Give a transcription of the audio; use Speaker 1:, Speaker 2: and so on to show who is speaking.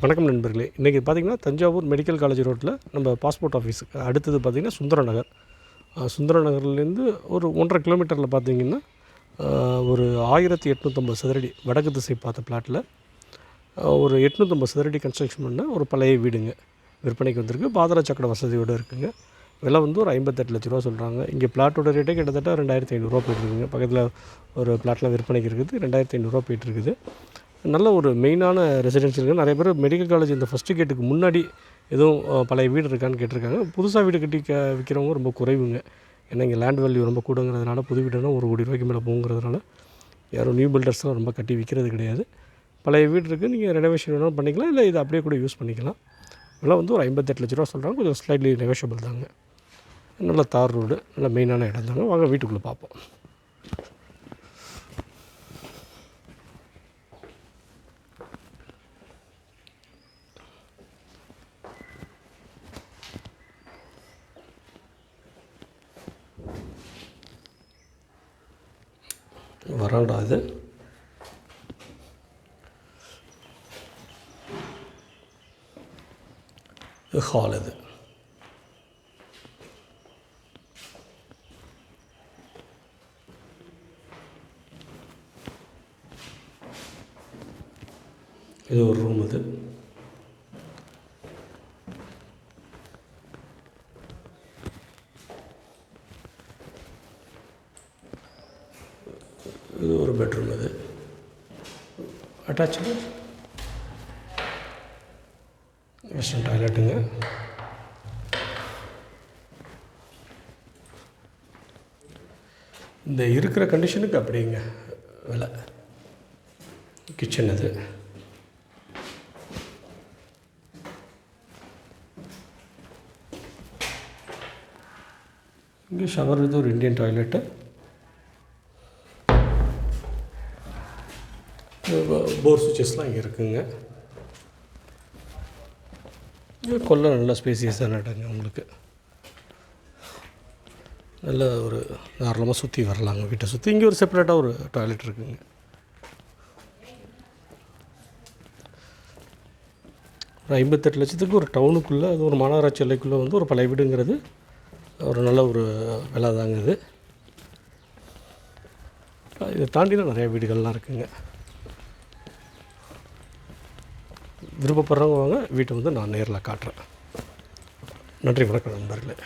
Speaker 1: வணக்கம் நண்பர்களே. இன்றைக்கி பார்த்திங்கன்னா தஞ்சாவூர் மெடிக்கல் காலேஜ் ரோட்டில் நம்ம பாஸ்போர்ட் ஆஃபீஸுக்கு அடுத்தது பார்த்திங்கன்னா சுந்தர நகர். சுந்தர நகர்லேருந்து ஒரு 1.5 கிலோமீட்டரில் பார்த்திங்கன்னா ஒரு 1850 சதுரடி வடக்கு திசை பார்த்த பிளாட்டில் ஒரு 850 சதுரடி கன்ஸ்ட்ரக்ஷன் பண்ண ஒரு பழைய வீடுங்க விற்பனைக்கு வந்திருக்கு. பாதாள சக்கர வசதியோடு இருக்குங்க. விலை வந்து ஒரு 58 லட்ச ரூபா சொல்கிறாங்க. இங்கே பிளாட்டோட ரேட்டே கிட்டத்தட்ட 2500 போய்ட்டுருக்குங்க. பக்கத்தில் ஒரு பிளாட்டில் விற்பனைக்கு இருக்குது, 2500 போய்ட்டுருக்குது. நல்ல ஒரு மெயினான ரெசிடென்ஷியல். நிறைய பேர் மெடிக்கல் காலேஜ் இந்த ஃபஸ்ட்டு கேட்டுக்கு முன்னாடி எதுவும் பழைய வீடு இருக்கான்னு கேட்டிருக்காங்க. புதுசாக வீடு கட்டி விற்கிறவங்க ரொம்ப குறைவுங்க. ஏன்னா இங்கே லேண்ட் வேல்யூ ரொம்ப கூடங்கிறதுனால புது வீடுனா 1 கோடி ரூபாய்க்கு மேலே போங்கிறதுனால யாரும் நியூ பில்டர்ஸ்லாம் ரொம்ப கட்டி விற்கிறது கிடையாது. பழைய வீடு இருக்குது, நீங்கள் ரெனோவேஷன் வேணாலும் பண்ணிக்கலாம், இல்லை இதை அப்படியே கூட யூஸ் பண்ணிக்கலாம். விலை வந்து ஒரு 58 லட்ச ரூபா சொல்கிறாங்க. கொஞ்சம் ஸ்லைட்லி நெகோஷியபிள் தாங்க. நல்ல தார் ரோடு, நல்ல மெயினான இடம் தாங்க. வாங்க வீட்டுக்குள்ளே பார்ப்போம். வராண்டா இது. ஹால் இது. இது ஒரு ரூம். இது இது ஒரு பெட்ரூம். இது அட்டாச்சு வெஸ்டர்ன் டாய்லெட்டுங்க. இந்த இருக்கிற கண்டிஷனுக்கு அப்படிங்க விலை. கிச்சன் அது. இங்கே ஷவர். இது ஒரு இந்தியன் டாய்லெட்டு. போர் சுவிச்சஸ்லாம் இங்கே இருக்குங்க. கொல்லை நல்ல ஸ்பேசியஸான இடங்க. உங்களுக்கு நல்ல ஒரு தாராளமாக சுற்றி வரலாங்க. வீட்டை சுற்றி இங்கே ஒரு செப்பரேட்டாக ஒரு டாய்லெட் இருக்குங்க. ஒரு 58 லட்சத்துக்கு ஒரு டவுனுக்குள்ளே, அது ஒரு மாநகராட்சி எல்லைக்குள்ளே வந்து ஒரு பழைய வீடுங்கிறது ஒரு நல்ல ஒரு விலை தாங்க. இது இதை தாண்டினா நிறையா வீடுகள்லாம் இருக்குங்க. விருப்பப்படுறவங்க வாங்க, வீட்டை வந்து நான் நேரில் காட்டுறேன். நன்றி, வணக்கம் நண்பர்களே.